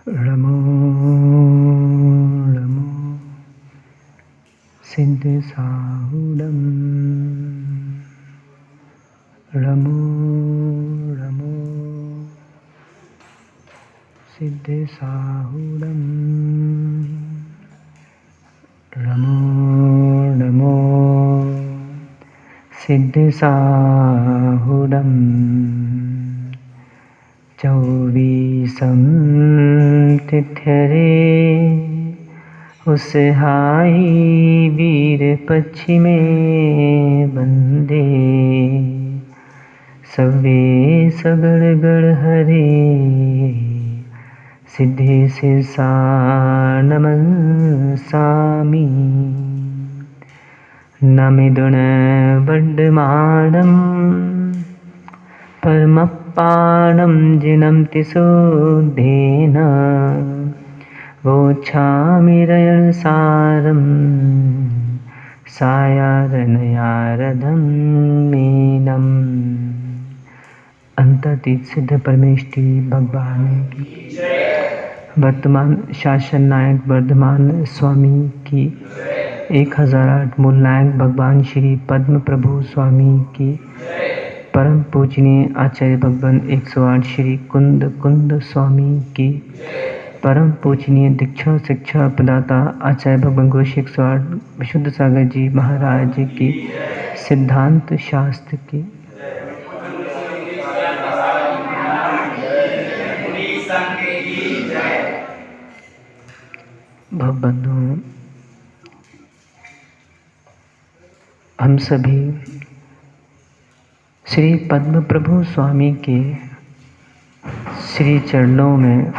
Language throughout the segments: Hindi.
रमो रमो सिद्धसाहुरं रमो रमो सिद्धसाहुरं रमो रमो सिद्धसाहुरं चौबीसं तिथ्यरे उसहाई वीर पश्चिमे बंदे सवे सगड़ गढ़ हरे सिद्धे सिरसा नमन सामी नमिदुण बड्डमाणं परमप्पाणं जिनं तिसुद्धेन वोच्छामिरयणसारं सायारनयारधं मेनम्। अंतर्तीत सिद्ध परमेष्ठी भगवान की वर्तमान शासन नायक वर्धमान स्वामी की 1008 मूल नायक भगवान श्री पद्म प्रभु स्वामी की परम पूजनीय आचार्य भगवान 108 श्री कुंद कुंद स्वामी की परम पूजनीय दीक्षा शिक्षा प्रदाता आचार्य भगवान गोश 108 विशुद्ध सागर जी महाराज की सिद्धांत शास्त्र की भवबंधु हम सभी श्री पद्म प्रभु स्वामी के श्री चरणों में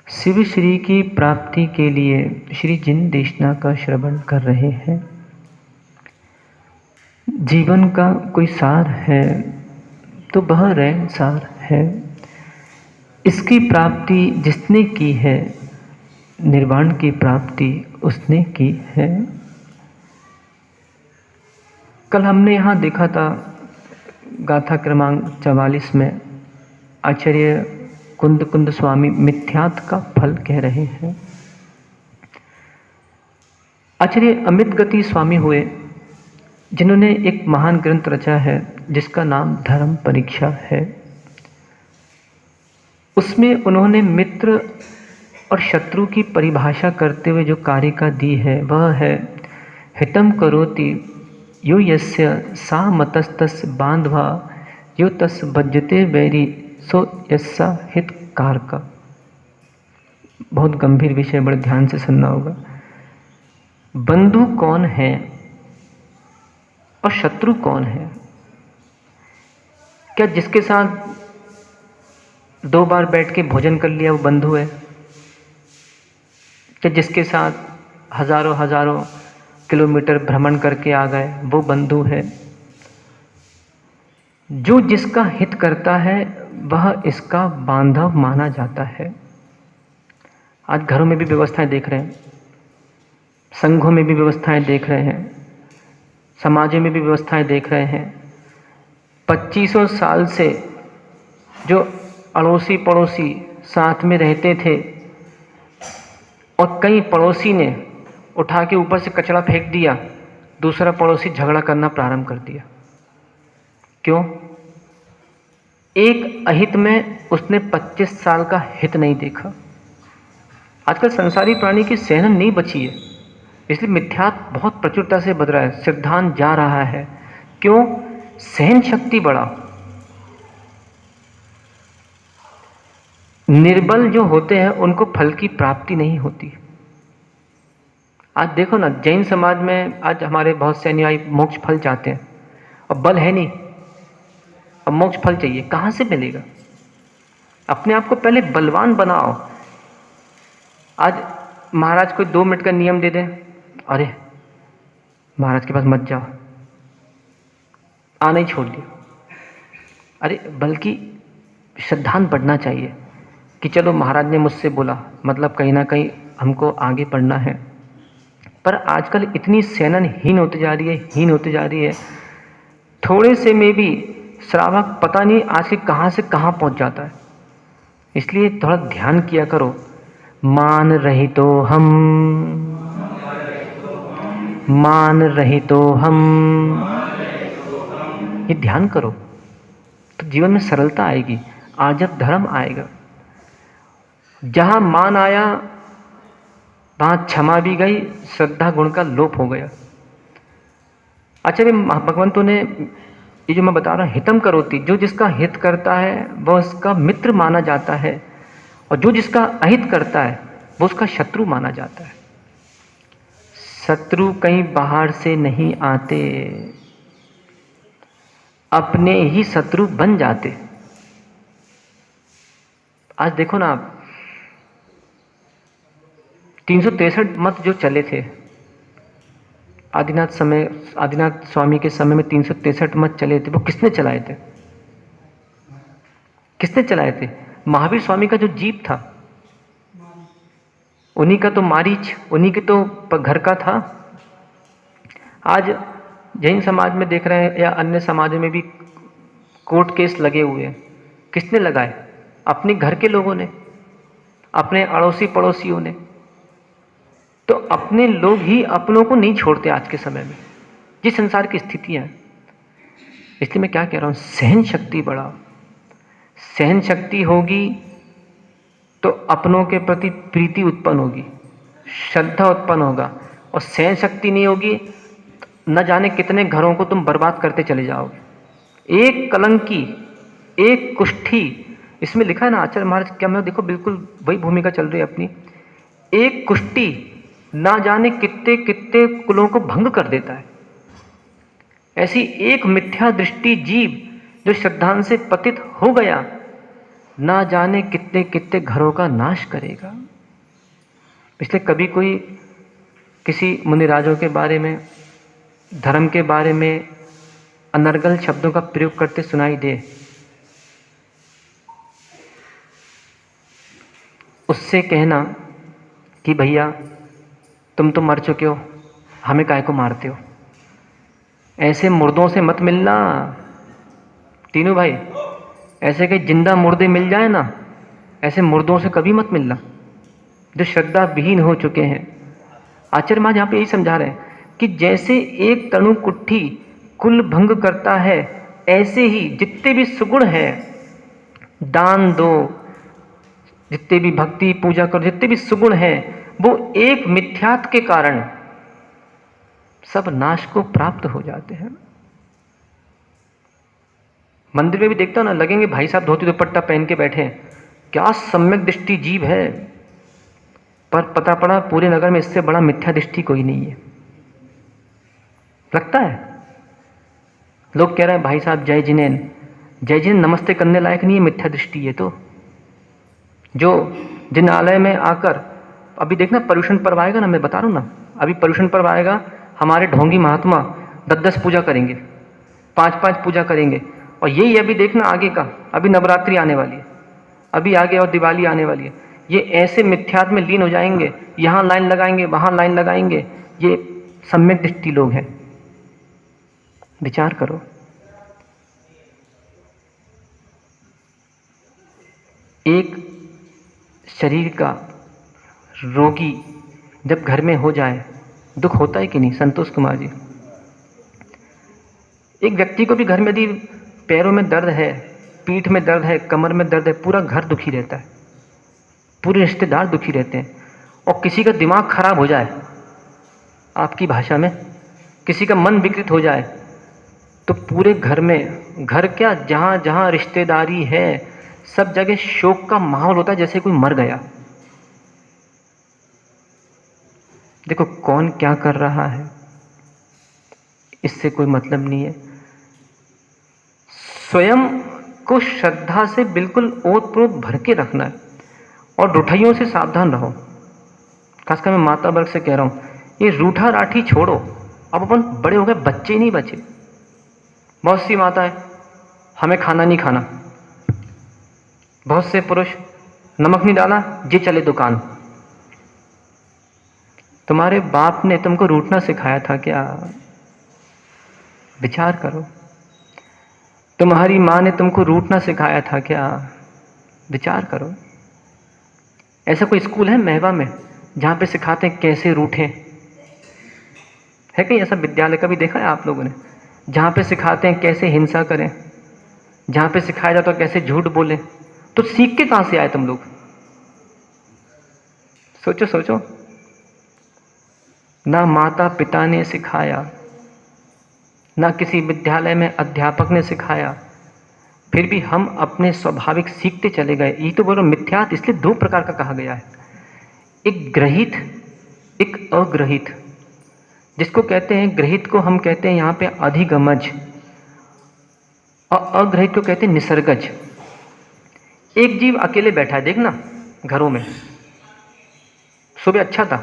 शिव श्री की प्राप्ति के लिए श्री जिन देशना का श्रवण कर रहे हैं। जीवन का कोई सार है तो वह रहन सार है। इसकी प्राप्ति जिसने की है, निर्वाण की प्राप्ति उसने की है। कल हमने यहाँ देखा था गाथा क्रमांक 44 में आचार्य कुंद कुंद स्वामी मिथ्यात्व का फल कह रहे हैं। आचार्य अमित गति स्वामी हुए जिन्होंने एक महान ग्रंथ रचा है जिसका नाम धर्म परीक्षा है। उसमें उन्होंने मित्र और शत्रु की परिभाषा करते हुए जो कारिका दी है वह है हितम करोति यो यस्य सा मतस्तस् बांधवा यो तस् भज्यते वैरी सो यस्सा हित कारका। बहुत गंभीर विषय, बड़े ध्यान से सुनना होगा। बंधु कौन है और शत्रु कौन है? क्या जिसके साथ 2 बार बैठ के भोजन कर लिया वो बंधु है? क्या जिसके साथ हजारों किलोमीटर भ्रमण करके आ गए वो बंधु है? जो जिसका हित करता है वह इसका बांधव माना जाता है। आज घरों में भी व्यवस्थाएं देख रहे हैं, संघों में भी व्यवस्थाएं देख रहे हैं, समाजों में भी व्यवस्थाएं देख रहे हैं। 2500 साल से जो अड़ोसी पड़ोसी साथ में रहते थे और कई पड़ोसी ने उठा के ऊपर से कचरा फेंक दिया, दूसरा पड़ोसी झगड़ा करना प्रारंभ कर दिया। क्यों? एक अहित में उसने 25 साल का हित नहीं देखा। आजकल संसारी प्राणी की सहन नहीं बची है, इसलिए मिथ्यात्व बहुत प्रचुरता से बढ़ रहा है, सिद्धांत जा रहा है। क्यों? सहन शक्ति बढ़ा। निर्बल जो होते हैं उनको फल की प्राप्ति नहीं होती। आज देखो ना, जैन समाज में आज हमारे बहुत से अनुयायी मोक्ष फल चाहते हैं और बल है नहीं, अब मोक्ष फल चाहिए, कहाँ से मिलेगा? अपने आप को पहले बलवान बनाओ। आज महाराज कोई 2 मिनट का नियम दे दे, अरे महाराज के पास मत जाओ, आना ही छोड़ दिया। अरे बल्कि श्रद्धांत बढ़ना चाहिए कि चलो महाराज ने मुझसे बोला, मतलब कहीं ना कहीं हमको आगे बढ़ना है। पर आजकल इतनी सेनन हीन होती जा रही है, थोड़े से में भी श्रावक पता नहीं आज के कहाँ से कहाँ पहुँच जाता है। इसलिए थोड़ा ध्यान किया करो। मान रहितो हम, मान रहितो हम, ये ध्यान करो तो जीवन में सरलता आएगी, आर्जव धर्म आएगा। जहां मान आया वहां क्षमा भी गई, श्रद्धा गुण का लोप हो गया। आचार्य भगवंतों ने ये जो मैं बता रहा हूं, हितम करोति, जो जिसका हित करता है वह उसका मित्र माना जाता है, और जो जिसका अहित करता है वो उसका शत्रु माना जाता है। शत्रु कहीं बाहर से नहीं आते, अपने ही शत्रु बन जाते। आज देखो ना आप, 363 मत जो चले थे आदिनाथ स्वामी के समय में 363 मत चले थे, वो किसने चलाए थे? किसने चलाए थे? महावीर स्वामी का जो जीप था, उन्हीं का तो मारीच, उन्हीं के तो घर का था। आज जैन समाज में देख रहे हैं या अन्य समाज में भी कोर्ट केस लगे हुए हैं। किसने लगाए? अपने घर के लोगों ने, अपने अड़ोसी पड़ोसियों ने। तो अपने लोग ही अपनों को नहीं छोड़ते आज के समय में, ये संसार की स्थितियां हैं। इसलिए मैं क्या कह रहा हूं, सहन शक्ति बढ़ाओ। सहन शक्ति होगी तो अपनों के प्रति प्रीति उत्पन्न होगी, श्रद्धा उत्पन्न होगा। और सहन शक्ति नहीं होगी, न जाने कितने घरों को तुम बर्बाद करते चले जाओगे। एक कलंकी, एक कुष्ठी, इसमें लिखा है ना आचार्य महाराज, क्या मैं देखो बिल्कुल वही भूमिका चल रही है अपनी। एक कुष्ठी ना जाने कितने कितने कुलों को भंग कर देता है। ऐसी एक मिथ्या दृष्टि जीव जो श्रद्धांत से पतित हो गया, ना जाने कितने कितने घरों का नाश करेगा। इसलिए कभी कोई किसी मुनिराजों के बारे में, धर्म के बारे में अनर्गल शब्दों का प्रयोग करते सुनाई दे, उससे कहना कि भैया तुम तो मर चुके हो, हमें काहे को मारते हो। ऐसे मुर्दों से मत मिलना तीनों भाई। ऐसे कई जिंदा मुर्दे मिल जाए ना, ऐसे मुर्दों से कभी मत मिलना जो श्रद्धा विहीन हो चुके हैं। आचार्य महाराज यहाँ पे यही समझा रहे हैं कि जैसे एक तणु कुट्ठी कुल भंग करता है, ऐसे ही जितने भी सुगुण हैं, दान दो, जितने भी भक्ति पूजा करो, जितने भी सुगुण हैं, वो एक मिथ्यात्व के कारण सब नाश को प्राप्त हो जाते हैं। मंदिर में भी देखता हूं ना, लगेंगे भाई साहब धोती दुपट्टा पहन के बैठे हैं, क्या सम्यक दृष्टि जीव है, पर पता पड़ा पूरे नगर में इससे बड़ा मिथ्या दृष्टि कोई नहीं है। लगता है लोग कह रहे हैं भाई साहब जय जिनेन, जय जिनेन नमस्ते करने लायक नहीं है, मिथ्या दृष्टि है। तो जो जिनालय में आकर, अभी देखना पर्यूषण पर्व आएगा ना, मैं बता रहा हूं ना, अभी पर्यूषण पर्व आएगा, हमारे ढोंगी महात्मा 10-10 पूजा करेंगे, 5-5 पूजा करेंगे। और यही अभी देखना आगे का, अभी नवरात्रि आने वाली है, अभी आगे और दिवाली आने वाली है, ये ऐसे मिथ्यात्व में लीन हो जाएंगे, यहाँ लाइन लगाएंगे, वहाँ लाइन लगाएंगे। ये सम्यक दृष्टि लोग हैं। विचार करो। एक शरीर का रोगी जब घर में हो जाए, दुख होता है कि नहीं संतोष कुमार जी? एक व्यक्ति को भी घर में यदि पैरों में दर्द है, पीठ में दर्द है, कमर में दर्द है, पूरा घर दुखी रहता है, पूरे रिश्तेदार दुखी रहते हैं। और किसी का दिमाग खराब हो जाए, आपकी भाषा में किसी का मन विकृत हो जाए, तो पूरे घर में, घर क्या जहाँ जहाँ रिश्तेदारी है सब जगह शोक का माहौल होता है, जैसे कोई मर गया। देखो कौन क्या कर रहा है इससे कोई मतलब नहीं है। स्वयं को श्रद्धा से बिल्कुल ओतप्रोत भर के रखना है और रूठाइयों से सावधान रहो। खासकर मैं माता वर्ग से कह रहा हूं, ये रूठा राठी छोड़ो। अब अपन बड़े हो गए, बच्चे नहीं बचे। बहुत सी माता है हमें खाना नहीं खाना, बहुत से पुरुष नमक नहीं डाला जी चले दुकान। तुम्हारे बाप ने तुमको रूठना सिखाया था क्या? विचार करो। तुम्हारी माँ ने तुमको रूठना सिखाया था क्या? विचार करो। ऐसा कोई स्कूल है महवा में जहाँ पे सिखाते हैं कैसे रूठें? है कहीं ऐसा विद्यालय? कभी देखा है आप लोगों ने जहाँ पे सिखाते हैं कैसे हिंसा करें, जहाँ पे सिखाया जाता है कैसे झूठ बोले? तो सीख के कहाँ से आए तुम लोग? सोचो सोचो। ना माता पिता ने सिखाया, ना किसी विद्यालय में अध्यापक ने सिखाया, फिर भी हम अपने स्वाभाविक सीखते चले गए। ये तो बोलो मिथ्यात्व इसलिए दो प्रकार का कहा गया है, एक ग्रहित, एक अग्रहित। जिसको कहते हैं ग्रहित को हम कहते हैं यहाँ पे अधिगमज, और अग्रहित को कहते हैं निसर्गज। एक जीव अकेले बैठा है, देखना घरों में, सुबह अच्छा था,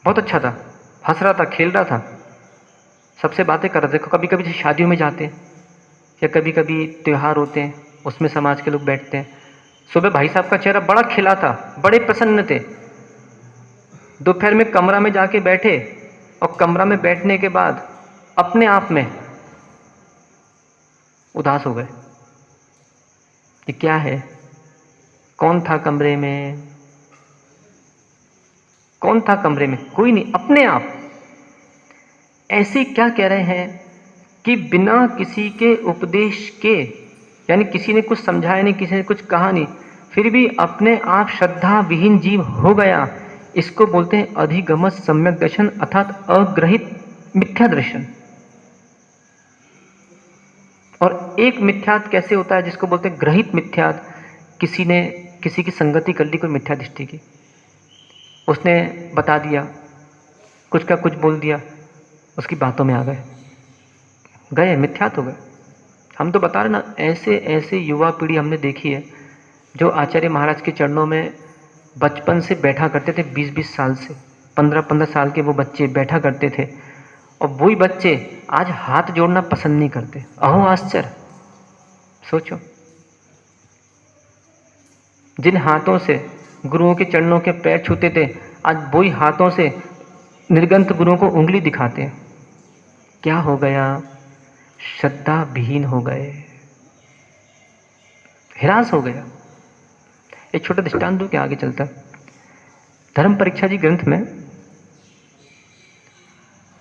बहुत अच्छा था, हंस रहा था, खेल रहा था, सबसे बातें कर रहे थे। कभी कभी शादियों में जाते हैं या कभी कभी त्यौहार होते हैं, उसमें समाज के लोग बैठते हैं। सुबह भाई साहब का चेहरा बड़ा खिला था, बड़े प्रसन्न थे। दोपहर में कमरा में जाके बैठे और कमरा में बैठने के बाद अपने आप में उदास हो गए। ये क्या है? कौन था कमरे में? कौन था कमरे में? कोई नहीं, अपने आप। ऐसे क्या कह रहे हैं कि बिना किसी के उपदेश के, यानी किसी ने कुछ समझाया नहीं, किसी ने कुछ कहा नहीं, फिर भी अपने आप श्रद्धा विहीन जीव हो गया। इसको बोलते हैं अधिगमज सम्यक दर्शन, अर्थात अग्रहित मिथ्या दर्शन। और एक मिथ्यात कैसे होता है जिसको बोलते हैं ग्रहित मिथ्यात। किसी ने किसी की संगति कर ली, कोई मिथ्या दृष्टि की, उसने बता दिया, कुछ का कुछ बोल दिया, उसकी बातों में आ गए, मिथ्यात हो गए। हम तो बता रहे ना, ऐसे ऐसे युवा पीढ़ी हमने देखी है जो आचार्य महाराज के चरणों में बचपन से बैठा करते थे। 20-20 साल से, 15-15 साल के वो बच्चे बैठा करते थे, और वही बच्चे आज हाथ जोड़ना पसंद नहीं करते। अहो आश्चर्य! सोचो, जिन हाथों से गुरुओं के चरणों के पैर छूते थे, आज वही हाथों से निर्गंत गुरुओं को उंगली दिखाते हैं। क्या हो गया? श्रद्धा विहीन हो गए, हिरास हो गया। एक छोटा दृष्टांत दूं क्या, आगे चलता? धर्म परीक्षा जी ग्रंथ में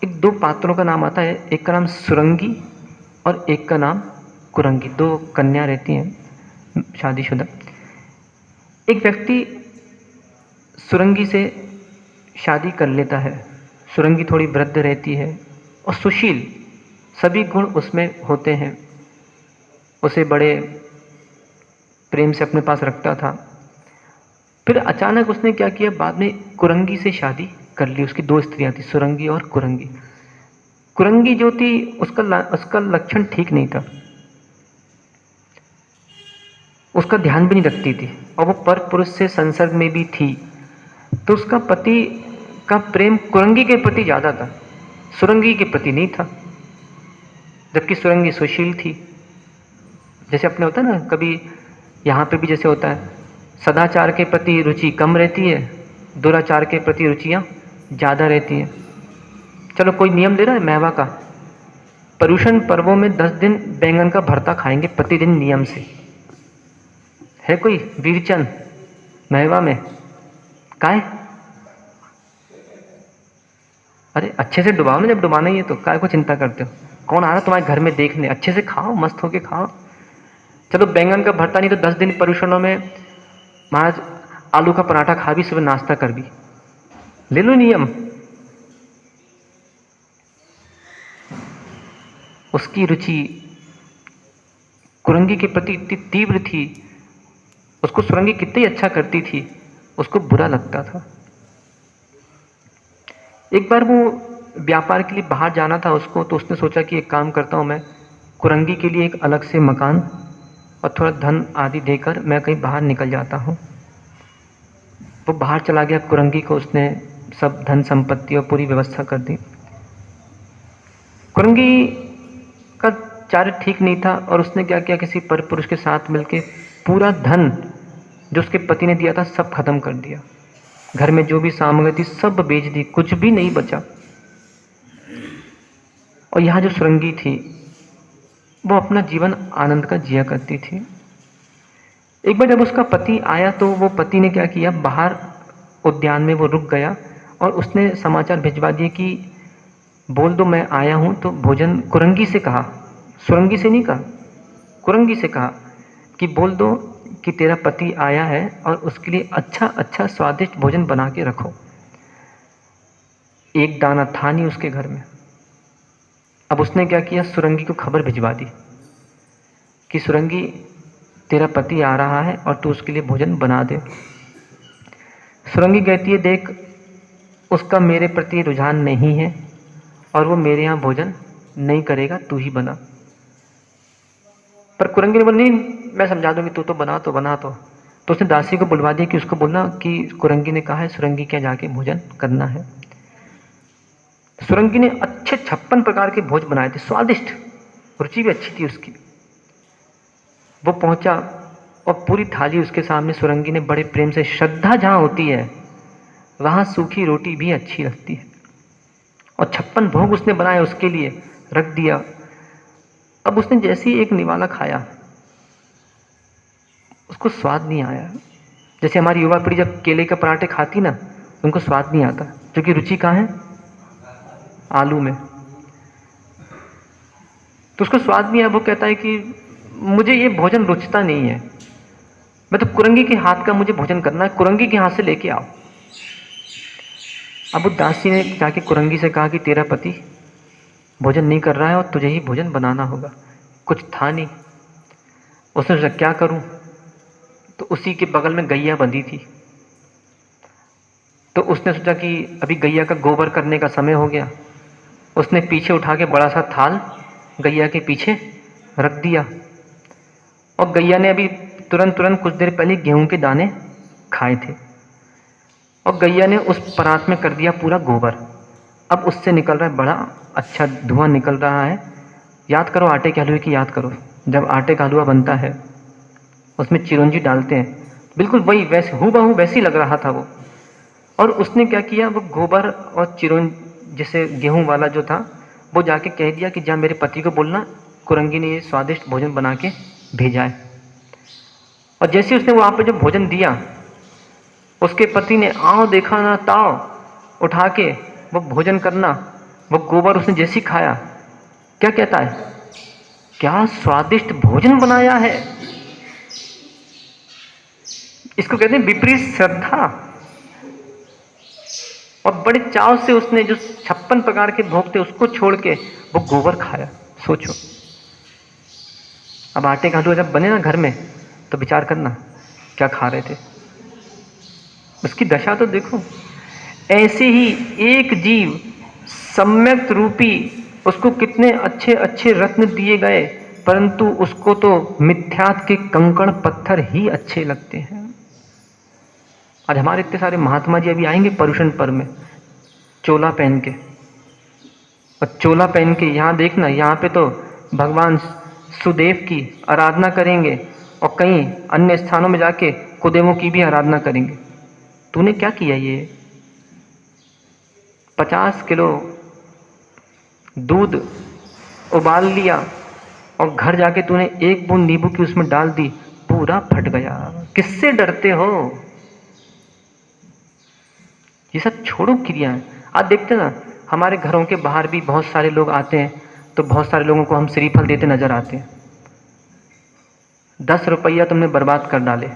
एक दो पात्रों का नाम आता है, एक का नाम सुरंगी और एक का नाम कुरंगी। दो कन्या रहती हैं शादीशुदा। एक व्यक्ति सुरंगी से शादी कर लेता है। सुरंगी थोड़ी वृद्ध रहती है और सुशील, सभी गुण उसमें होते हैं। उसे बड़े प्रेम से अपने पास रखता था। फिर अचानक उसने क्या किया, बाद में कुरंगी से शादी कर ली। उसकी दो स्त्रियां थी, सुरंगी और कुरंगी। कुरंगी जो थी उसका लक्षण ठीक नहीं था, उसका ध्यान भी नहीं रखती थी, और वो पर पुरुष से संसर्ग में भी थी। तो उसका पति का प्रेम कुरंगी के प्रति ज़्यादा था, सुरंगी के प्रति नहीं था। जबकि सुरंगी सुशील थी। जैसे अपने होता है ना, कभी यहाँ पे भी जैसे होता है, सदाचार के प्रति रुचि कम रहती है, दुराचार के प्रति रुचियाँ ज़्यादा रहती हैं। चलो कोई नियम दे रहा है महवा का, पर्युषण पर्वों में 10 दिन बैंगन का भरता खाएंगे प्रतिदिन नियम से। है कोई वीरचंद महवा में? काय? अरे अच्छे से डुबाओ ना, जब डुबाना ही है तो काय को चिंता करते हो? कौन आ रहा है तुम्हारे घर में देखने? अच्छे से खाओ, मस्त होके खाओ। चलो बैंगन का भरता नहीं तो 10 दिन पर्युषणों में महाराज आलू का पराठा खा भी, सुबह नाश्ता कर भी, ले लो नियम। उसकी रुचि कुरंगी के प्रति इतनी तीव्र थी, उसको सुरंगी कितनी अच्छा करती थी, उसको बुरा लगता था। एक बार वो व्यापार के लिए बाहर जाना था उसको, तो उसने सोचा कि एक काम करता हूँ, मैं कुरंगी के लिए एक अलग से मकान और थोड़ा धन आदि देकर मैं कहीं बाहर निकल जाता हूँ। वो बाहर चला गया, कुरंगी को उसने सब धन संपत्ति और पूरी व्यवस्था कर दी। कुरंगी का चार्य ठीक नहीं था, और उसने क्या किया, किसी पर पुरुष के साथ मिलके पूरा धन जो उसके पति ने दिया था सब खत्म कर दिया। घर में जो भी सामग्री थी सब बेच दी, कुछ भी नहीं बचा। और यहाँ जो सुरंगी थी वो अपना जीवन आनंद का जिया करती थी। एक बार जब उसका पति आया तो वो पति ने क्या किया, बाहर उद्यान में वो रुक गया और उसने समाचार भिजवा दिए कि बोल दो मैं आया हूँ, तो भोजन कुरंगी से कहा, सुरंगी से नहीं कहा, कुरंगी से कहा कि बोल दो कि तेरा पति आया है और उसके लिए अच्छा अच्छा स्वादिष्ट भोजन बना के रखो। एक दाना था नहीं उसके घर में। अब उसने क्या किया, सुरंगी को खबर भिजवा दी कि सुरंगी तेरा पति आ रहा है और तू उसके लिए भोजन बना दे। सुरंगी कहती है देख, उसका मेरे प्रति रुझान नहीं है और वो मेरे यहाँ भोजन नहीं करेगा, तू ही बना। पर कुरंगी ने बोला नहीं, मैं समझा दूंगी, तू तो बना तो उसने दासी को बुलवा दिया कि उसको बोलना कि कुरंगी ने कहा है सुरंगी के यहाँ जाके भोजन करना है। सुरंगी ने अच्छे 56 प्रकार के भोज बनाए थे, स्वादिष्ट, रुचि भी अच्छी थी उसकी। वो पहुंचा और पूरी थाली उसके सामने सुरंगी ने बड़े प्रेम से, श्रद्धा जहाँ होती है वहाँ सूखी रोटी भी अच्छी लगती है, और 56 भोग उसने बनाए उसके लिए रख दिया। अब उसने जैसे ही एक निवाला खाया उसको स्वाद नहीं आया। जैसे हमारी युवा पीढ़ी जब केले के पराठे खाती ना, उनको स्वाद नहीं आता, क्योंकि रुचि कहाँ है, आलू में। तो उसको स्वाद नहीं आया। वो कहता है कि मुझे ये भोजन रुचता नहीं है, मैं तो कुरंगी के हाथ का मुझे भोजन करना है, कुरंगी के हाथ से लेके आओ। अब उस दासी ने जाके कुरंगी से कहा कि तेरा पति भोजन नहीं कर रहा है और तुझे ही भोजन बनाना होगा। कुछ था नहीं, उसने सोचा क्या करूं, तो उसी के बगल में गैया बंधी थी। तो उसने सोचा कि अभी गैया का गोबर करने का समय हो गया। उसने पीछे उठा के बड़ा सा थाल गैया के पीछे रख दिया, और गैया ने अभी तुरंत कुछ देर पहले गेहूं के दाने खाए थे, और गैया ने उस परात में कर दिया पूरा गोबर। अब उससे निकल रहा है बड़ा अच्छा धुआं निकल रहा है। याद करो आटे के हलवे की, याद करो जब आटे का हलवा बनता है उसमें चिरौंजी डालते हैं, बिल्कुल वही वैसे हूबहू वैसी लग रहा था वो। और उसने क्या किया, वो गोबर और चिरौंजी जैसे गेहूं वाला जो था वो जाके कह दिया कि जा मेरे पति को बोलना कुरंगी ने ये स्वादिष्ट भोजन बना के भेजा है। और जैसे उसने वहाँ पे जो भोजन दिया, उसके पति ने आओ देखा ना ताओ उठा के वो भोजन करना, वो गोबर उसने जैसे ही खाया, क्या कहता है, क्या स्वादिष्ट भोजन बनाया है। इसको कहते हैं विपरीत श्रद्धा। और बड़े चाव से उसने जो 56 प्रकार के भोग थे उसको छोड़ के वो गोबर खाया। सोचो, अब आटे का हलवा जब बने ना घर में तो विचार करना क्या खा रहे थे, उसकी दशा तो देखो। ऐसे ही एक जीव सम्यक रूपी, उसको कितने अच्छे अच्छे रत्न दिए गए, परंतु उसको तो मिथ्यात के कंकड़ पत्थर ही अच्छे लगते हैं। आज हमारे इतने सारे महात्मा जी अभी आएंगे पर्युषण पर्व में चोला पहन के, और चोला पहन के यहाँ देखना, यहाँ पे तो भगवान सुदेव की आराधना करेंगे और कहीं अन्य स्थानों में जाके कुदेवों की भी आराधना करेंगे। तूने क्या किया, ये 50 किलो दूध उबाल लिया और घर जाके तूने एक बूंद नींबू की उसमें डाल दी, पूरा फट गया। किससे डरते हो? ये सब छोड़ो क्रियाएं। आज देखते ना हमारे घरों के बाहर भी बहुत सारे लोग आते हैं, तो बहुत सारे लोगों को हम श्रीफल देते नजर आते हैं। 10 रुपया तुमने बर्बाद कर डाले।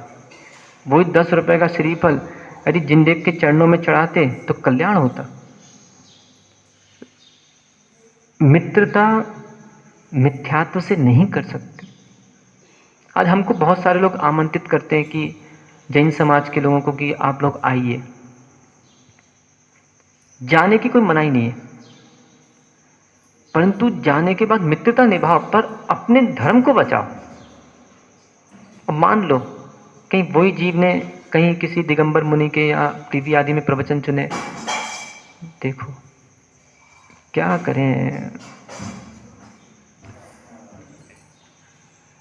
वही 10 रुपये का श्रीफल यदि जिंदेक के चरणों में चढ़ाते तो कल्याण होता। मित्रता मिथ्यात्व से नहीं कर सकते। आज हमको बहुत सारे लोग आमंत्रित करते हैं कि जैन समाज के लोगों को कि आप लोग आइए, जाने की कोई मनाही नहीं है, परंतु जाने के बाद मित्रता निभाओ, पर अपने धर्म को बचाओ। और मान लो कहीं वही जीव ने कहीं किसी दिगंबर मुनि के या टीवी आदि में प्रवचन चुने, देखो क्या करें।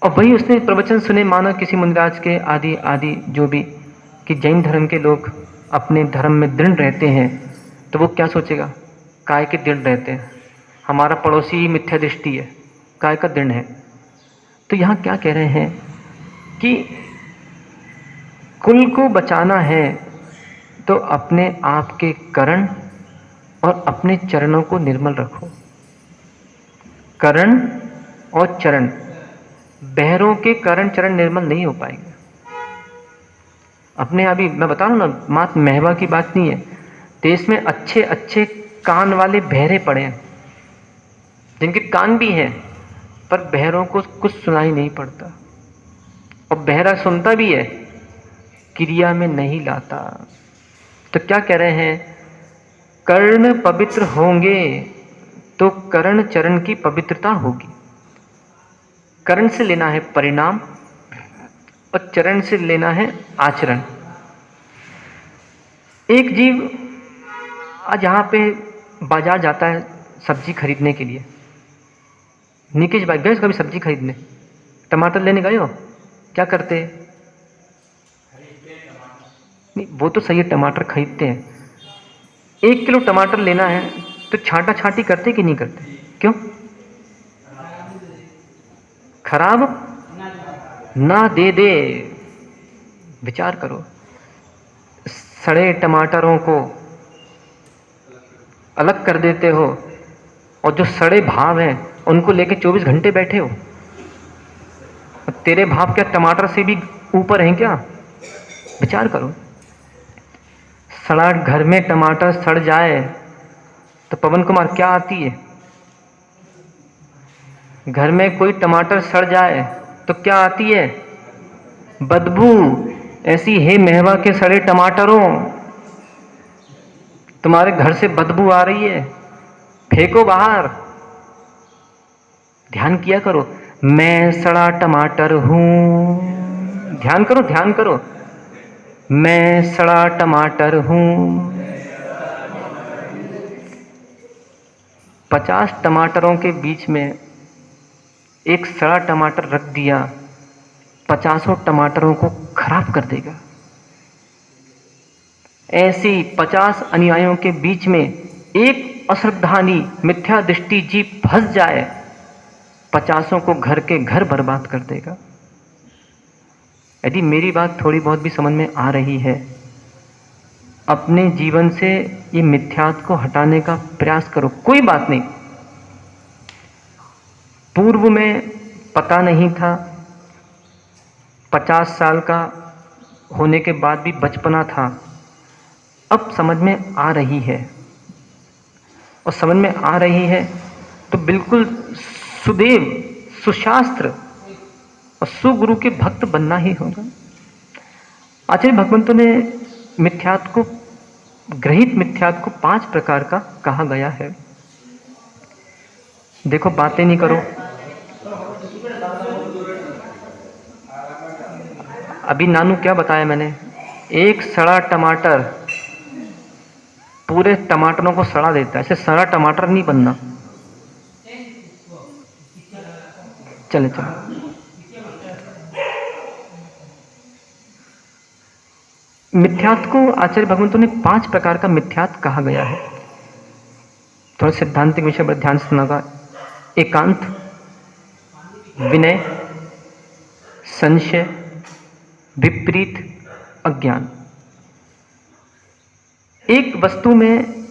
और वही उसने प्रवचन सुने मानो किसी मुनिराज के आदि आदि जो भी, कि जैन धर्म के लोग अपने धर्म में दृढ़ रहते हैं, तो वो क्या सोचेगा, काय के दृढ़ रहते हैं, हमारा पड़ोसी ही मिथ्या दृष्टि है, काय का दृढ़ है। तो यहाँ क्या कह रहे हैं कि कुल को बचाना है तो अपने आप के करण और अपने चरणों को निर्मल रखो। करण और चरण, बहरों के करण चरण निर्मल नहीं हो पाएंगे। अपने अभी मैं बता रहा हूँ ना, मात्र महवा की बात नहीं है, देश में अच्छे अच्छे कान वाले बहरे पड़े हैं, जिनके कान भी हैं पर बहरों को कुछ सुनाई नहीं पड़ता, और बहरा सुनता भी है, क्रिया में नहीं लाता। तो क्या कह रहे हैं, कर्ण पवित्र होंगे तो करण चरण की पवित्रता होगी। करण से लेना है परिणाम और चरण से लेना है आचरण। एक जीव आज यहाँ पे बाजार जाता है सब्जी खरीदने के लिए। निकेश भाई गए कभी सब्जी खरीदने? टमाटर लेने गए हो? क्या करते हैं? नहीं, वो तो सही है, टमाटर खरीदते हैं। 1 किलो टमाटर लेना है तो छांटा छांटी करते कि नहीं करते? क्यों? खराब ना दे दे। विचार करो, सड़े टमाटरों को अलग कर देते हो और जो सड़े भाव हैं उनको लेके 24 घंटे बैठे हो। तेरे भाव क्या टमाटर से भी ऊपर हैं क्या? विचार करो। सड़ा घर में टमाटर सड़ जाए तो पवन कुमार क्या आती है? घर में कोई टमाटर सड़ जाए तो क्या आती है? बदबू। ऐसी हे महवा के सड़े टमाटरों, तुम्हारे घर से बदबू आ रही है, फेंको बाहर। ध्यान किया करो, मैं सड़ा टमाटर हूं। ध्यान करो, ध्यान करो, मैं सड़ा टमाटर हूं। 50 टमाटरों के बीच में एक सड़ा टमाटर रख दिया, 50 टमाटरों को खराब कर देगा। ऐसी 50 अनुयायियों के बीच में एक अश्रद्धानी मिथ्या दृष्टि जीव फंस जाए, 50 को घर के घर बर्बाद कर देगा। यदि मेरी बात थोड़ी बहुत भी समझ में आ रही है, अपने जीवन से ये मिथ्यात्व को हटाने का प्रयास करो। कोई बात नहीं, पूर्व में पता नहीं था, 50 साल का होने के बाद भी बचपना था, अब समझ में आ रही है। और समझ में आ रही है तो बिल्कुल सुदेव, सुशास्त्र और सुगुरु के भक्त बनना ही होगा। आचार्य भगवंतों ने मिथ्यात्व को, ग्रहित मिथ्यात्व को 5 प्रकार का कहा गया है। देखो, बातें नहीं करो। अभी नानू क्या बताया मैंने? एक सड़ा टमाटर पूरे टमाटरों को सड़ा देता है। ऐसे सड़ा टमाटर नहीं बनना। चले चलो, मिथ्यात्व को आचार्य भगवंतों ने 5 प्रकार का मिथ्यात्व कहा गया है। थोड़ा सिद्धांतिक विषय पर ध्यान से सुनागा। एकांत, विनय, संशय, विपरीत, अज्ञान। एक वस्तु में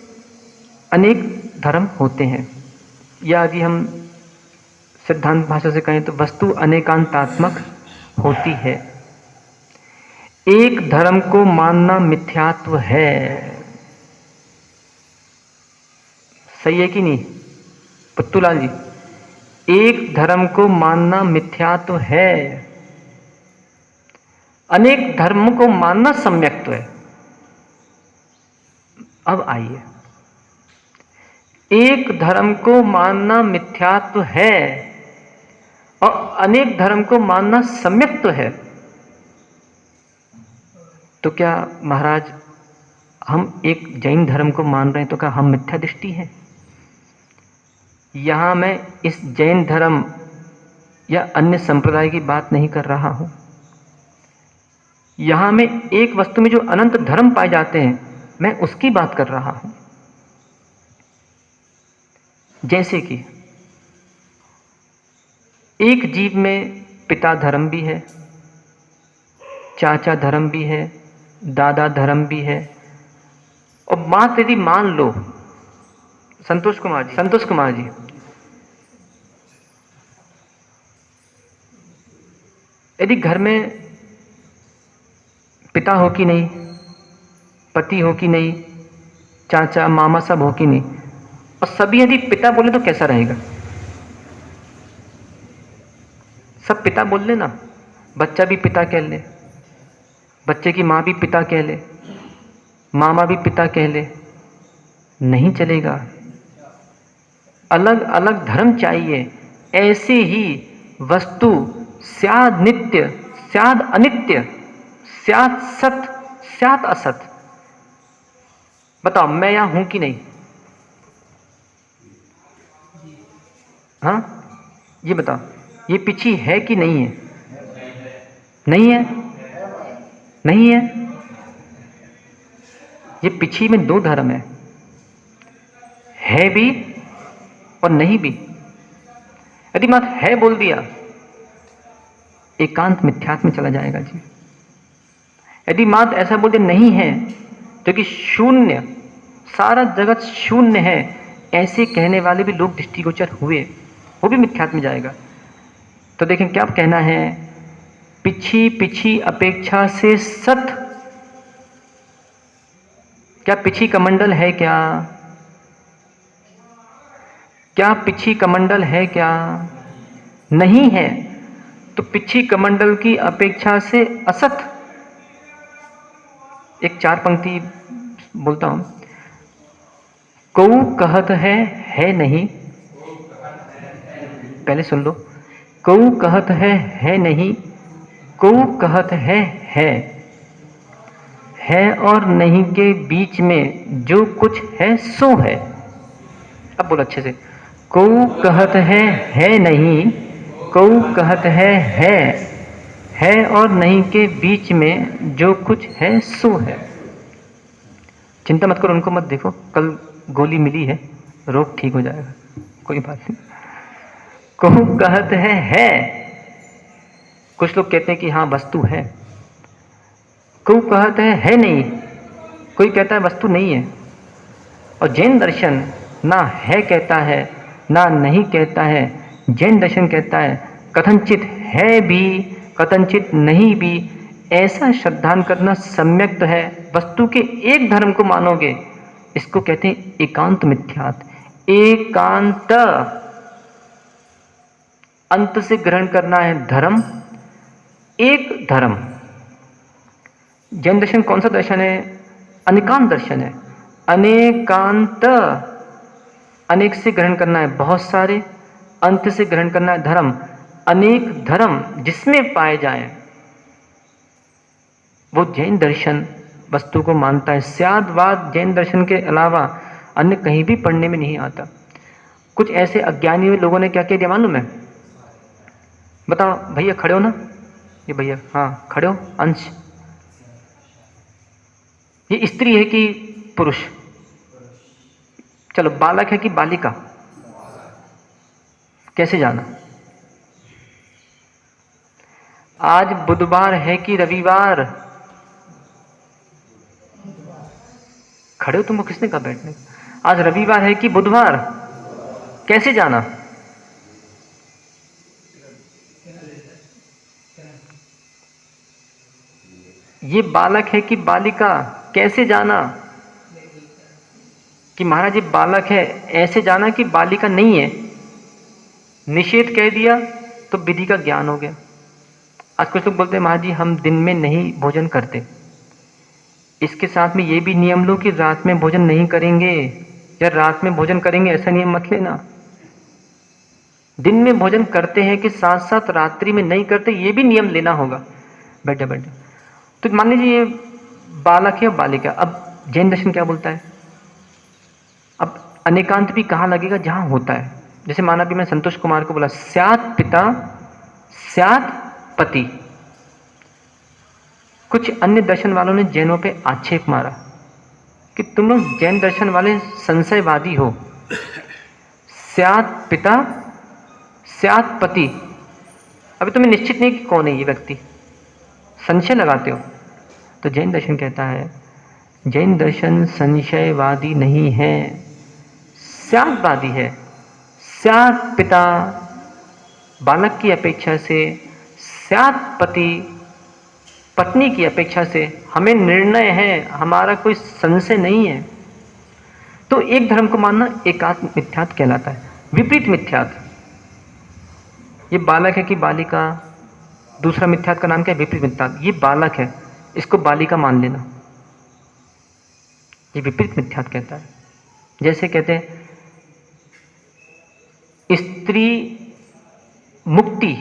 अनेक धर्म होते हैं, या यदि हम सिद्धांत भाषा से कहें तो वस्तु अनेकांतात्मक होती है। एक धर्म को मानना मिथ्यात्व है। सही है कि नहीं पुत्तूलाल जी? एक धर्म को मानना मिथ्यात्व है, अनेक धर्म को मानना सम्यक्त्व है। अब आइए, एक धर्म को मानना मिथ्यात्व है और अनेक धर्म को मानना सम्यक्त्व है, तो क्या महाराज हम एक जैन धर्म को मान रहे हैं तो क्या हम मिथ्या दृष्टि हैं? यहां मैं इस जैन धर्म या अन्य संप्रदाय की बात नहीं कर रहा हूं। यहां मैं एक वस्तु में जो अनंत धर्म पाए जाते हैं, मैं उसकी बात कर रहा हूं। जैसे कि एक जीव में पिता धर्म भी है, चाचा धर्म भी है, दादा धर्म भी है। और मात्र यदि मान लो, संतोष कुमार जी, यदि घर में पिता हो कि नहीं, पति हो कि नहीं, चाचा मामा सब हो कि नहीं, और सभी यदि पिता बोले तो कैसा रहेगा? सब पिता बोल ले ना, बच्चा भी पिता कह ले, बच्चे की माँ भी पिता कह ले, मामा भी पिता कह ले, नहीं चलेगा। अलग अलग धर्म चाहिए। ऐसे ही वस्तु स्याद नित्य, स्याद अनित्य, स्याद सत, स्याद असत। बताओ, मैं यहां हूं कि नहीं? हाँ, ये बताओ, ये पिछी है कि नहीं है? नहीं है, नहीं है। ये पिछी में दो धर्म है भी और नहीं भी। यदि मत है बोल दिया, एकांत मिथ्यात्व में चला जाएगा जी। यदि मात ऐसा बोल दिया नहीं है, जो कि शून्य, सारा जगत शून्य है, ऐसे कहने वाले भी लोग दृष्टिगोचर हुए, वो भी मिथ्यात्व में जाएगा। तो देखें क्या कहना है, पिछी पिछी अपेक्षा से सत। क्या पिछी कमंडल है? क्या पिछी कमंडल है? क्या नहीं है? तो पिछी कमंडल की अपेक्षा से असत। एक 4 पंक्ति बोलता हूं। कऊ कहत है नहीं, पहले सुन लो। कऊ कहत है नहीं, कऊ कहत है और नहीं के बीच में जो कुछ है सो है। अब बोलो अच्छे से। कऊ कहत है नहीं, कऊ कहत है और नहीं के बीच में जो कुछ है सो है। चिंता मत करो, उनको मत देखो, कल गोली मिली है, रोग ठीक हो जाएगा, कोई बात नहीं। कऊ कहत है। कुछ लोग कहते हैं कि हाँ वस्तु है। कऊ कहत है नहीं, कोई कहता है वस्तु नहीं है। और जैन दर्शन ना है कहता है, ना नहीं कहता है। जैन दर्शन कहता है कथनचित है भी, कथनचित नहीं भी। ऐसा श्रद्धान करना सम्यक तो है। वस्तु के एक धर्म को मानोगे, इसको कहते हैं एकांत मिथ्यात। एकांत, अंत से ग्रहण करना है धर्म, एक धर्म। जैन दर्शन कौन सा दर्शन है? अनेकांत दर्शन है। अनेकांत, अनेक से ग्रहण करना है बहुत सारे, अंत से ग्रहण करना है धर्म। अनेक धर्म जिसमें पाए जाएं, वो जैन दर्शन वस्तु को मानता है। स्यादवाद जैन दर्शन के अलावा अन्य कहीं भी पढ़ने में नहीं आता। कुछ ऐसे अज्ञानी हुए लोगों ने क्या कह दिया मालूम है? बताओ भैया, खड़े हो ना? ये भैया, हाँ खड़े हो। अंश, ये स्त्री है कि पुरुष? चलो, बालक है कि बालिका? कैसे जाना? आज बुधवार है कि रविवार? खड़े हो तुमको किसने कहा बैठने? आज रविवार है कि बुधवार? कैसे जाना? ये बालक है कि बालिका? कैसे जाना? कि महाराज ये बालक है ऐसे जाना कि बालिका नहीं है? निषेध कह दिया तो विधि का ज्ञान हो गया। आज कुछ लोग बोलते हैं महाराज जी हम दिन में नहीं भोजन करते, इसके साथ में ये भी नियम लो कि रात में भोजन नहीं करेंगे, या रात में भोजन करेंगे ऐसा नियम मत लेना। दिन में भोजन करते हैं कि साथ साथ रात्रि में नहीं करते, ये भी नियम लेना होगा। बैठ जा। तो मान लीजिए ये बालक है और बालिका। अब जैन दर्शन क्या बोलता है? अब अनेकांत भी कहाँ लगेगा? जहां होता है। जैसे माना भी मैं संतोष कुमार को बोला स्यात पिता स्यात पति। कुछ अन्य दर्शन वालों ने जैनों पे आक्षेप मारा कि तुम लोग जैन दर्शन वाले संशयवादी हो। स्यात पिता स्यात पति। अभी तुम्हें निश्चित नहीं कि कौन है ये व्यक्ति, संशय लगाते हो। तो जैन दर्शन कहता है, जैन दर्शन संशयवादी नहीं है, स्यादवादी है। स्याद पिता बालक की अपेक्षा से, स्याद पति पत्नी की अपेक्षा से हमें निर्णय है, हमारा कोई संशय नहीं है। तो एक धर्म को मानना एकात्म मिथ्यात कहलाता है। विपरीत मिथ्यात, ये बालक है कि बालिका, दूसरा मिथ्यात का नाम क्या है? विपरीत मिथ्यात। ये बालक है, इसको बालिका मान लेना, ये विपरीत मिथ्यात कहता है। जैसे कहते हैं स्त्री मुक्ति,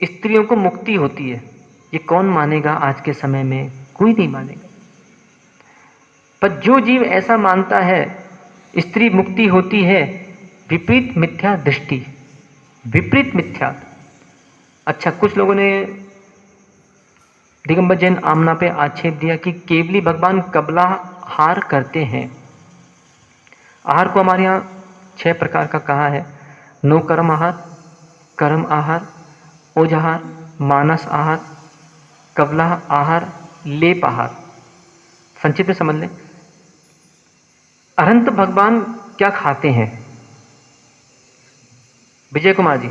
स्त्रियों को मुक्ति होती है, ये कौन मानेगा आज के समय में? कोई नहीं मानेगा। पर जो जीव ऐसा मानता है स्त्री मुक्ति होती है, विपरीत मिथ्या दृष्टि, विपरीत मिथ्या। अच्छा, कुछ लोगों ने दिगंबर जैन आमना पे आक्षेप दिया कि केवली भगवान कबला हार करते हैं। आहार को हमारे यहाँ 6 प्रकार का कहा है। नो कर्म आहार, कर्म आहार, ओज आहार, मानस आहार, कबला आहार, लेप आहार। संक्षिप्त में समझ लें, अनंत भगवान क्या खाते हैं? विजय कुमार जी,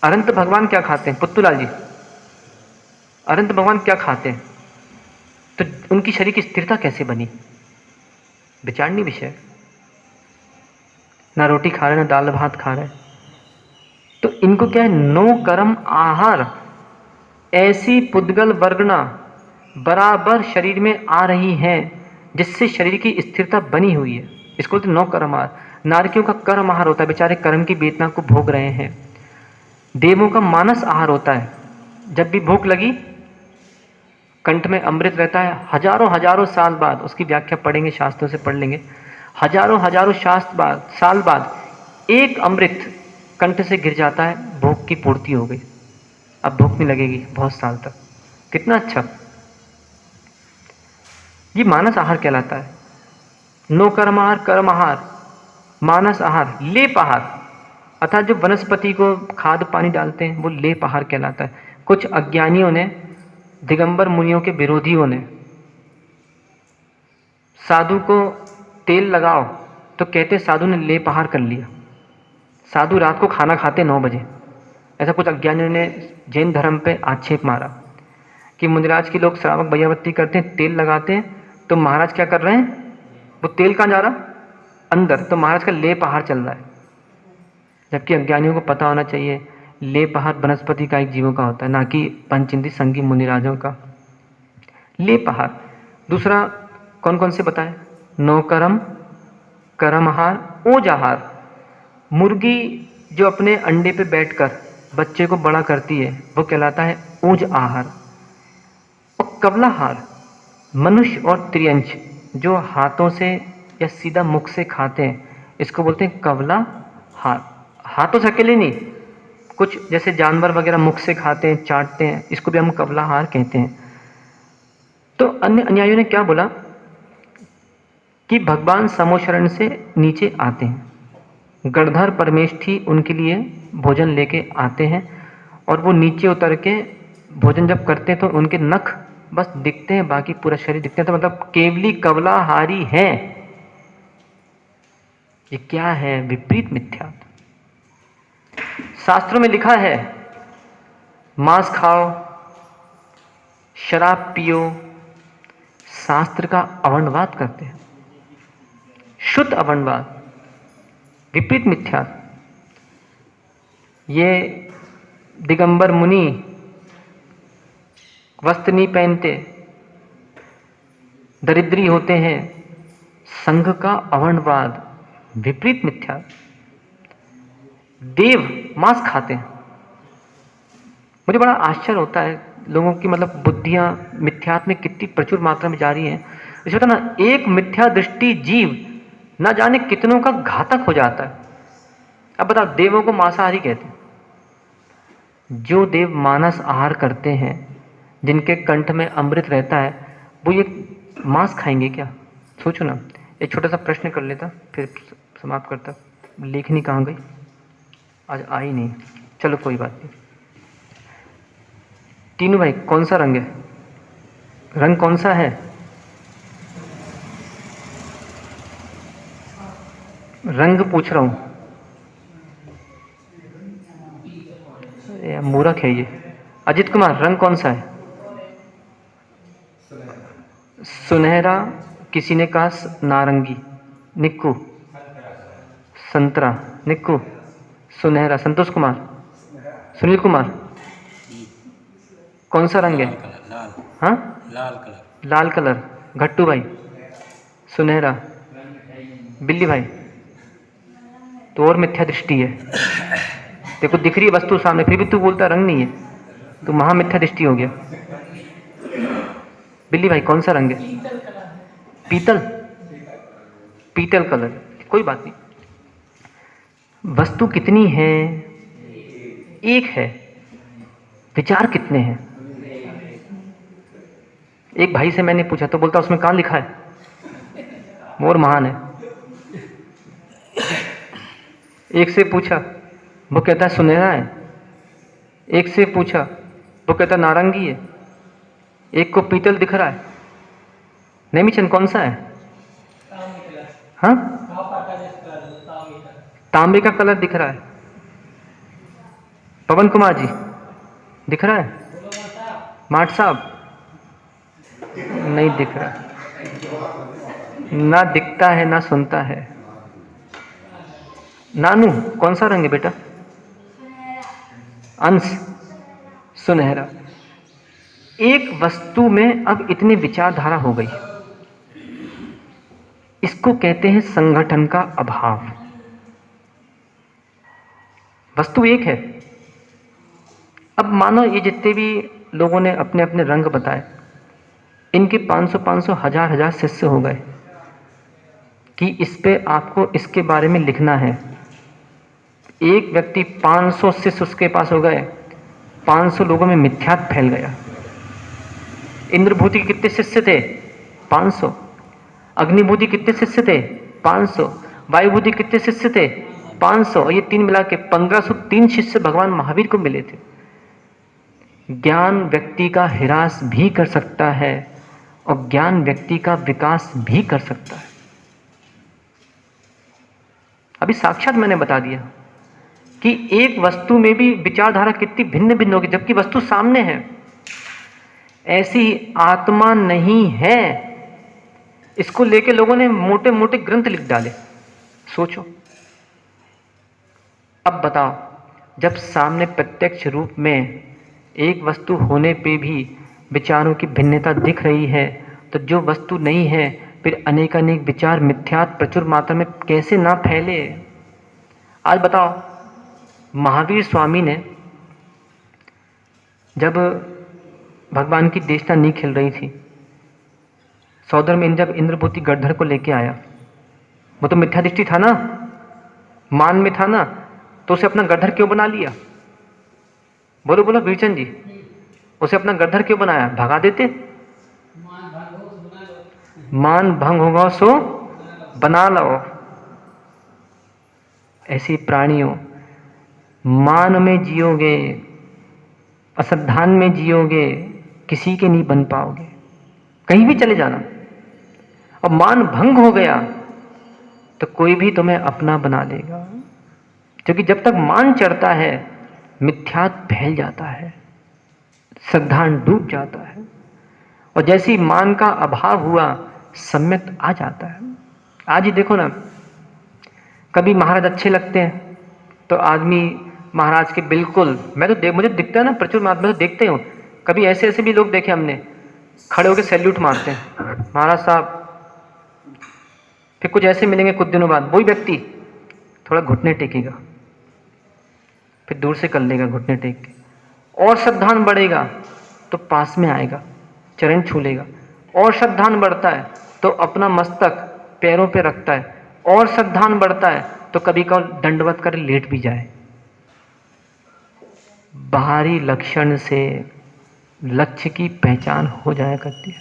अनंत भगवान क्या खाते हैं? पुत्तूलाल जी, अनंत भगवान क्या खाते हैं? तो उनकी शरीर की स्थिरता कैसे बनी? विचारणीय विषय। ना रोटी खा रहे, ना दाल भात खा रहे, तो इनको क्या है? नो कर्म आहार। ऐसी पुद्गल वर्गना बराबर शरीर में आ रही है जिससे शरीर की स्थिरता बनी हुई है, इसको तो नो कर्म आहार। नारकियों का कर्म आहार होता है, बेचारे कर्म की वेदना को भोग रहे हैं। देवों का मानस आहार होता है, जब भी भूख लगी कंठ में अमृत रहता है, हजारों हजारों साल बाद, उसकी व्याख्या पढ़ेंगे, शास्त्रों से पढ़ लेंगे, हजारों हजारों साल बाद एक अमृत कंठ से गिर जाता है, भूख की पूर्ति हो गई, अब भूख नहीं लगेगी बहुत साल तक। कितना अच्छा, ये मानस आहार कहलाता है। नो कर्म आहार, कर्म आहार, मानस आहार, लेप आहार, अर्थात जो वनस्पति को खाद पानी डालते हैं वो लेप आहार कहलाता है। कुछ अज्ञानियों ने, दिगंबर मुनियों के विरोधियों ने, साधु को तेल लगाओ तो कहते साधु ने लेप आहार कर लिया, साधु रात को खाना खाते 9 बजे। ऐसा कुछ अज्ञानियों ने जैन धर्म पे आक्षेप मारा कि मुनिराज के लोग श्रावक बयावत्ती करते हैं, तेल लगाते हैं, तो महाराज क्या कर रहे हैं? वो तेल कहाँ जा रहा? अंदर, तो महाराज का लेप आहार चल रहा है। जबकि अज्ञानियों को पता होना चाहिए लेप आहार वनस्पति का एक जीवों का होता है, ना कि पंचइंद्रिय संगी मुनिराजों का। लेप आहार। दूसरा कौन कौन से बताएं? नो कर्म, कर्म आहार, ओज आहार। मुर्गी जो अपने अंडे पे बैठकर बच्चे को बड़ा करती है वो कहलाता है ओज आहार। और कबलाहार, मनुष्य और त्रियंच जो हाथों से या सीधा मुख से खाते हैं, इसको बोलते हैं कबलाहार। हाथों से अकेले नहीं, कुछ जैसे जानवर वगैरह मुख से खाते हैं, चाटते हैं, इसको भी हम कबलाहार कहते हैं। तो अन्य अनुयायियों ने क्या बोला कि भगवान समोशरण से नीचे आते हैं, गणधर परमेष्ठी उनके लिए भोजन लेके आते हैं, और वो नीचे उतर के भोजन जब करते हैं तो उनके नख बस दिखते हैं, बाकी पूरा शरीर दिखते हैं, तो मतलब केवली कबलाहारी है। ये क्या है? विपरीत मिथ्या। शास्त्रों में लिखा है मांस खाओ, शराब पियो, शास्त्र का अवर्णवाद करते हैं, शुद्ध अवर्णवाद, विपरीत मिथ्या। ये दिगंबर मुनि वस्त्र नहीं पहनते, दरिद्री होते हैं, संघ का अवर्णवाद, विपरीत मिथ्या। देव मांस खाते हैं। मुझे बड़ा आश्चर्य होता है लोगों की, मतलब बुद्धियां मिथ्यात्व में कितनी प्रचुर मात्रा में जा रही हैं। इसे पता ना, एक मिथ्या दृष्टि जीव ना जाने कितनों का घातक हो जाता है। अब बताओ, देवों को मांसाहारी कहते हैं। जो देव मानस आहार करते हैं, जिनके कंठ में अमृत रहता है, वो ये मांस खाएंगे क्या? सोचो ना। एक छोटा सा प्रश्न कर लेता फिर समाप्त करता। लेखनी कहाँ गई? आज आई नहीं। चलो कोई बात नहीं। तीनों भाई कौन सा रंग है? रंग कौन सा है? रंग पूछ रहा हूं, मूर्ख है ये। अजित कुमार रंग कौन सा है? सुनहरा, किसी ने कहा नारंगी, निक्कू संतरा, निक्कू सुनहरा, संतोष कुमार, सुनील कुमार कौन सा रंग है? हाँ लाल कलर। लाल कलर, घट्टू भाई सुनहरा, बिल्ली भाई तो और मिथ्या दृष्टि है। देखो दिख रही है वस्तु सामने, फिर भी तू बोलता रंग नहीं है, तो महा मिथ्या दृष्टि हो गया। बिल्ली भाई कौन सा रंग है? पीतल, पीतल कलर, कोई बात नहीं। वस्तु कितनी है? एक है। विचार कितने हैं? एक भाई से मैंने पूछा तो बोलता उसमें कहाँ लिखा है? मोर महान है। एक से पूछा वो कहता है सुनहरा है, एक से पूछा वो कहता नारंगी है, एक को पीतल दिख रहा है। नेमीचंद कौन सा है? हाँ तांबे का कलर दिख रहा है। पवन कुमार जी दिख रहा है? माट साहब नहीं दिख रहा, ना दिखता है ना सुनता है। नानू कौन सा रंग है बेटा? अंश सुनहरा। एक वस्तु में अब इतनी विचारधारा हो गई, इसको कहते हैं संगठन का अभाव। वस्तु एक है। अब मानो ये जितने भी लोगों ने अपने अपने रंग बताए, इनके 500 हजार शिष्य हो गए कि इस पे आपको इसके बारे में लिखना है। एक व्यक्ति 500 शिष्य उसके पास हो गए, 500 लोगों में मिथ्यात्व फैल गया। इंद्रभूति के कितने शिष्य थे? 500। अग्निभूति कितने शिष्य थे? 500। वायुभूति कितने शिष्य थे? 500। और ये तीन मिला के 1503 शिष्य भगवान महावीर को मिले थे। ज्ञान व्यक्ति का ह्रास भी कर सकता है और ज्ञान व्यक्ति का विकास भी कर सकता है। अभी साक्षात मैंने बता दिया कि एक वस्तु में भी विचारधारा कितनी भिन्न भिन्न होगी, जबकि वस्तु सामने है। ऐसी आत्मा नहीं है, इसको लेके लोगों ने मोटे मोटे ग्रंथ लिख डाले। सोचो, अब बताओ, जब सामने प्रत्यक्ष रूप में एक वस्तु होने पे भी विचारों की भिन्नता दिख रही है, तो जो वस्तु नहीं है फिर अनेकानेक विचार मिथ्यात्व प्रचुर मात्रा में कैसे ना फैले। आज बताओ, महावीर स्वामी ने जब भगवान की देशना नहीं खिल रही थी, सौदर में जब इंद्रभूति गढ़धर को लेके आया, वो तो मिथ्या दृष्टि था ना, मान में था ना, तो उसे अपना गढ़धर क्यों बना लिया? बोलो बोलो वीरचंद जी, उसे अपना गढ़धर क्यों बनाया? भगा देते। मान भंग होगा सो बना लो। ऐसे प्राणियों, मान में जियोगे, असद्धान में जियोगे, किसी के नहीं बन पाओगे, कहीं भी चले जाना। और मान भंग हो गया तो कोई भी तुम्हें अपना बना लेगा, क्योंकि जब तक मान चढ़ता है मिथ्यात्व फैल जाता है, श्रद्धान डूब जाता है, और जैसे ही मान का अभाव हुआ सम्यक आ जाता है। आज ही देखो ना, कभी महाराज अच्छे लगते हैं तो आदमी महाराज के बिल्कुल, मैं तो मुझे दिखता है ना प्रचुर मात्रा में, तो देखते हो कभी ऐसे ऐसे भी लोग देखे हमने, खड़े होकर सैल्यूट मारते हैं महाराज साहब। फिर कुछ ऐसे मिलेंगे कुछ दिनों बाद, वही व्यक्ति थोड़ा घुटने टेकेगा, फिर दूर से कर लेगा घुटने टेक के, और श्रद्धान बढ़ेगा तो पास में आएगा, चरण छू लेगा, और श्रद्धान बढ़ता है तो अपना मस्तक पैरों पे रखता है, और श्रद्धान बढ़ता है तो कभी कभी दंडवत कर लेट भी जाए। बाहरी लक्षण से लक्ष्य की पहचान हो जाया करती है।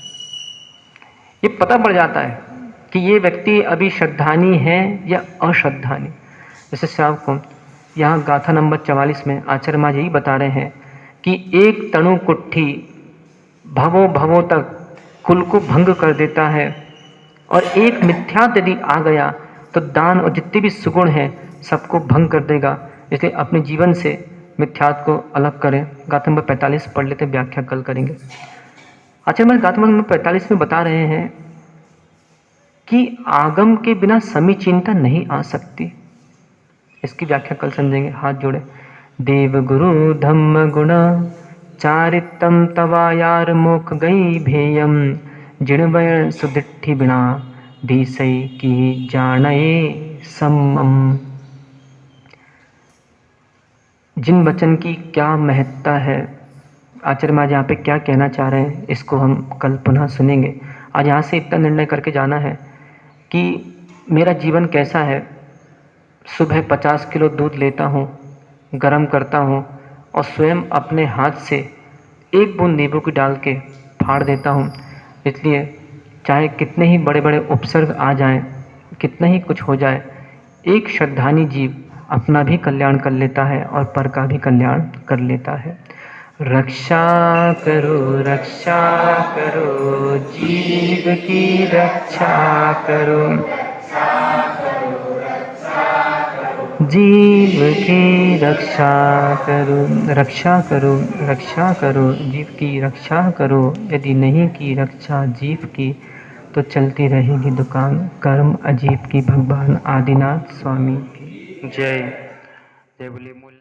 ये पता पड़ जाता है कि ये व्यक्ति अभी श्रद्धानी है या अश्रद्धानी। जैसे श्याम को यहाँ गाथा नंबर 44 में आचार्य महाराज यही बता रहे हैं कि एक तणु कुट्ठी भवों भवों तक कुल को भंग कर देता है, और एक मिथ्यात्व यदि आ गया तो दान और जितने भी सुगुण हैं सबको भंग कर देगा। इसलिए अपने जीवन से मिथ्यात्व को अलग करें। गाथा नंबर 45 पढ़ लेते, व्याख्या कल करेंगे। आचार्य महाराज गाथा नंबर 45 में बता रहे हैं कि आगम के बिना समीचीनता नहीं आ सकती। इसकी व्याख्या कल समझेंगे। हाथ जोड़े। देव गुरु धम्म गुण चारितम तवा यार मोक गई भेयम, जिणवय सुदिट्ठी बिना धीसई की जाने सम्मम। जिन वचन की क्या महत्ता है, आचार्य महाराज यहाँ पे क्या कहना चाह रहे हैं, इसको हम कल पुनः सुनेंगे। आज यहाँ से इतना निर्णय करके जाना है कि मेरा जीवन कैसा है। सुबह 50 किलो दूध लेता हूँ, गर्म करता हूँ और स्वयं अपने हाथ से एक बूंद नींबू की डाल के फाड़ देता हूँ। इसलिए चाहे कितने ही बड़े बड़े उपसर्ग आ जाएं, कितना ही कुछ हो जाए, एक श्रद्धानी जीव अपना भी कल्याण कर लेता है और पर का भी कल्याण कर लेता है। रक्षा करो जीव की रक्षा करो, जीव की रक्षा करो जीव की रक्षा करो। यदि नहीं की रक्षा जीव की तो चलती रहेगी दुकान कर्म अजीब की। भगवान आदिनाथ स्वामी की जय। जय बोलिए।